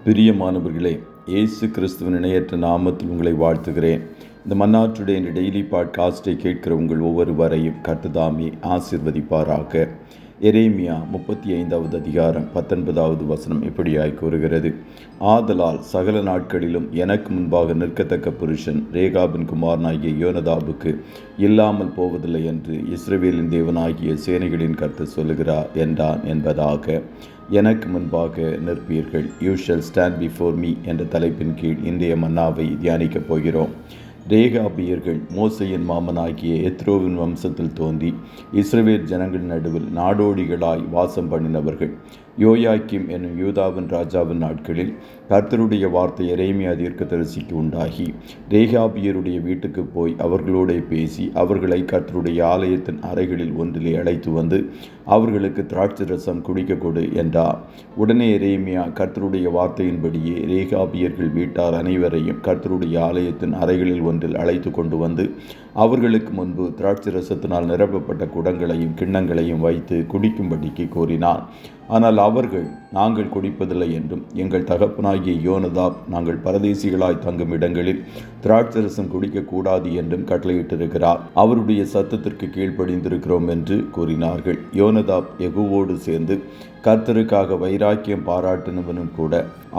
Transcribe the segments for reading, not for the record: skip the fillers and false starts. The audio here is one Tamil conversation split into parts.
பிரியமானவர்களே, இயேசு கிறிஸ்துவின் இணையற்ற நாமத்தில் உங்களை வாழ்த்துகிறேன். இந்த மன்னாற்றுடைய இந்த டெய்லி பாட்காஸ்டை கேட்கிற உங்கள் ஒவ்வொருவரையும் கர்த்தர் ஆசீர்வதிப்பாராக. எரேமியா 35வது அதிகாரம் 19வது வசனம் இப்படியாய் கூறுகிறது: ஆதலால் சகல நாட்களிலும் எனக்கு முன்பாக நிற்கத்தக்க புருஷன் ரேகாபின் குமாரனாகிய யோனதாபுக்கு இல்லாமல் போவதில்லை என்று இஸ்ரவேலின் தேவனாகிய சேனைகளின் கர்த்தர் சொல்லுகிறார் என்றான் என்பதாக. எனக்கு முன்பாக நிற்பீர்கள், you shall stand before me என்ற தலைப்பின் கீழ் இன்றைய மன்னாவை தியானிக்கப் போகிறோம். ரேகாபியர்கள் மோசையின் மாமனாகிய எத்ரோவின் வம்சத்தில் தோன்றி இஸ்ரவேல் ஜனங்கள் நடுவில் நாடோடிகளாய் வாசம் பண்ணினவர்கள். யோயாக்கிம் என்னும் யூதாவின் ராஜாவின் நாட்களில் கர்த்தருடைய வார்த்தை எரேமியா தீர்க்கதரிசிக்கு உண்டாகி, ரேகாபியருடைய வீட்டுக்கு போய் அவர்களோட பேசி அவர்களை கர்த்தருடைய ஆலயத்தின் அறைகளில் ஒன்றிலே அழைத்து வந்து அவர்களுக்கு திராட்சை ரசம் குடிக்க கொடு என்றார். உடனே எரேமியா கர்த்தருடைய வார்த்தையின்படியே ரேகாபியர்கள் வீட்டார் அனைவரையும் கர்த்தருடைய ஆலயத்தின் அறைகளில் ஒன்றில் அழைத்து கொண்டு வந்து அவர்களுக்கு முன்பு திராட்சை ரசத்தினால் நிரப்பப்பட்ட குடங்களையும் கிண்ணங்களையும் வைத்து குடிக்கும்படிக்கு கோரினான். ஆனால் அவர்கள், நாங்கள் குடிப்பதில்லை என்றும் எங்கள் தகப்பனாகிய யோனதாப் நாங்கள் பரதேசிகளாய் தங்கும் இடங்களில் திராட்சரசம் குடிக்கக்கூடாது என்றும் கட்டளையிட்டிருக்கிறார். அவருடைய சத்தத்திற்கு கீழ்ப்படிந்திருக்கிறோம் என்று கூறினார்கள். யோனதாப் யெகூவோடு சேர்ந்து கர்த்தருக்காக வைராக்கியம் பாராட்டினவனும் கூட.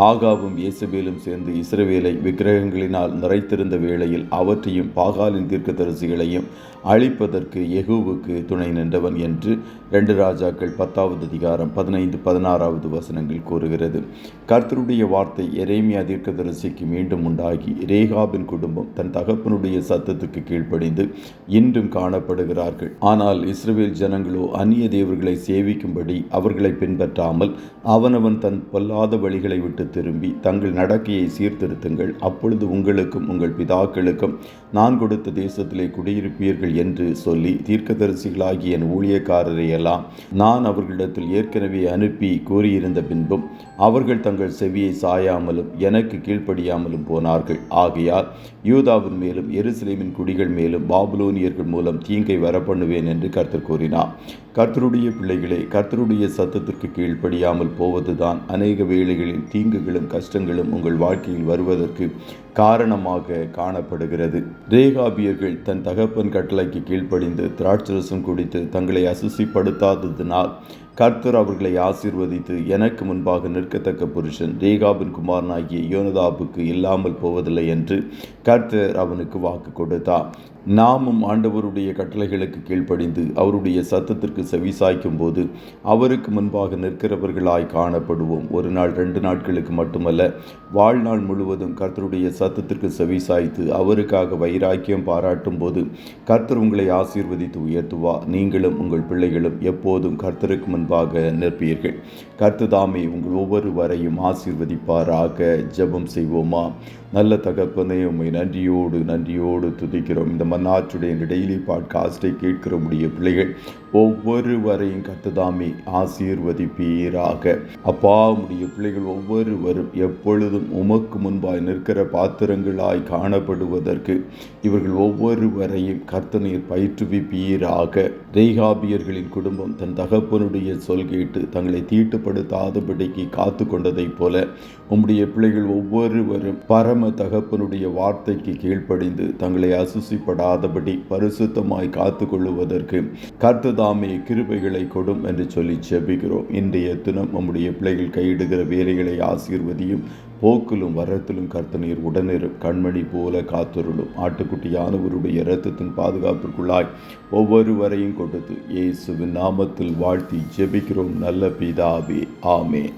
ஆகாவும் இயேசபேலும் சேர்ந்து இஸ்ரவேலை விக்கிரகங்களினால் நிறைத்திருந்த வேளையில் அவற்றையும் பாகாலின் தீர்க்கதரிசிகளையும் அழிப்பதற்கு யெகூவுக்கு துணை நின்றவன் என்று 2 ராஜாக்கள் 10வது அதிகாரம் 15-16வது வசனங்கள் கூறுகிறது. கர்த்தருடைய வார்த்தை எரேமியா தீர்க்கதரிசிக்கு மீண்டும் உண்டாகி, ரேகாபின் குடும்பம் தன் தகப்பனுடைய சத்தத்துக்கு கீழ்ப்படிந்து இன்றும் காணப்படுகிறார்கள். ஆனால் இஸ்ரவேல் ஜனங்களோ அந்நிய தேவர்களை சேவிக்கும்படி அவர்களை பின்பற்றாமல் அவனவன் தன் பொல்லாத வழிகளை விட்டு திரும்பி தங்கள் நடக்கையை சீர்திருத்துங்கள், அப்பொழுது உங்களுக்கும் உங்கள் பிதாக்களுக்கும் நான் கொடுத்த தேசத்திலே குடியிருப்பீர்கள் என்று சொல்லி தீர்க்கதரிசிகளாகிய என் ஊழியக்காரரை எல்லாம் நான் அவர்களிடத்தில் ஏற்கனவே அனுப்பி கூறியிருந்த பின்பும் அவர்கள் தங்கள் செவியை சாயாமலும் எனக்கு கீழ்ப்படியாமலும் போனார்கள். ஆகையால் யூதாவின் மேலும் எருசலேமின் குடிகள் மேலும் பாபிலோனியர்கள் மூலம் தீங்கை வரப்பண்ணுவேன் என்று கர்த்தர் கூறினார். கர்த்தருடைய பிள்ளைகளே, கர்த்தருடைய சத்தத்திற்கு கீழ்ப்படியாமல் போவதுதான் அநேக வேளைகளில் தீங்குகளும் கஷ்டங்களும் உங்கள் வாழ்க்கையில் வருவதற்கு காரணமாக காணப்படுகிறது. ரேகாபியர்கள் தன் தகப்பன் கட்டளைக்கு கீழ்ப்படிந்து திராட்சரசம் குடித்து தங்களை அசுசிப்படுத்தாததினால் கர்த்தர் அவர்களை ஆசீர்வதித்து, எனக்கு முன்பாக நிற்கத்தக்க புருஷன் ரேகாபின் குமாரனாகிய யோனதாபுக்கு இல்லாமல் போவதில்லை என்று கர்த்தர் அவனுக்கு வாக்கு கொடுத்தார். நாமும் ஆண்டவருடைய கட்டளைகளுக்கு கீழ்ப்படிந்து அவருடைய சத்தத்திற்கு செவிசாய்க்கும் போது அவருக்கு முன்பாக நிற்கிறவர்களாய் காணப்படுவோம். ஒரு நாள் 2 நாட்களுக்கு மட்டுமல்ல, வாழ்நாள் முழுவதும் கர்த்தருடைய சத்தத்திற்கு செவிசாய்த்து அவருக்காக வைராக்கியம் பாராட்டும் போது கர்த்தர் உங்களை ஆசீர்வதித்து உயர்த்துவார். நீங்களும் உங்கள் பிள்ளைகளும் எப்போதும் கர்த்தருக்கு முன்பாக நிற்பீர்கள். கர்த்தர் தாமே உங்கள் ஒவ்வொருவரையும் ஆசீர்வதிப்பாராக. ஜெபம் செய்வோமா? நல்ல தகப்பனே, உம்மை நன்றியோடு துதிக்கிறோம். இந்த மன்னாற்றுடைய இந்த டெய்லி பாட்காஸ்டை கேட்கிற முடிய பிள்ளைகள் ஒவ்வொருவரையும் கர்த்தர் தாமே ஆசீர்வதிப்பீராக. அப்பா, உம்முடைய பிள்ளைகள் ஒவ்வொருவரும் எப்பொழுதும் உமக்கு முன்பாய் நிற்கிற பாத்திரங்களாய் காணப்படுவதற்கு இவர்கள் ஒவ்வொருவரையும் கர்த்தர் நீர் பயிற்றுவிப்பீராக. ரேகாபியர்களின் குடும்பம் தன் தகப்பனுடைய சொல் கேட்டு தங்களை தீட்டுப்படுத்தாதபடிக்கு காத்து கொண்டதைப் போல உம்முடைய பிள்ளைகள் ஒவ்வொருவரும் பரம தகப்பனுடைய வார்த்தைக்கு கீழ்ப்படிந்து தங்களை அசுசிப்படாதபடி பரிசுத்தமாய் காத்து கொள்ளுவதற்கு கர்த்தர் தாமே கிருபைகளை கொடும் என்று சொல்லி ஜெபிக்கிறோம். இன்றைய தினம் நம்முடைய பிள்ளைகள் கையிடுகிற வேலைகளை ஆசீர்வதியும். போக்கிலும் வரத்திலும் கர்த்தர் நீர் உடனிரும். கண்மணி போல காத்துருளும். ஆட்டுக்குட்டியானவருடைய இரத்தத்தின் பாதுகாப்பிற்குள்ளாய் ஒவ்வொருவரையும் கொடுத்து இயேசுவின் நாமத்தில் வாழ்த்தி ஜெபிக்கிறோம் நல்ல பிதாவே. ஆமென்.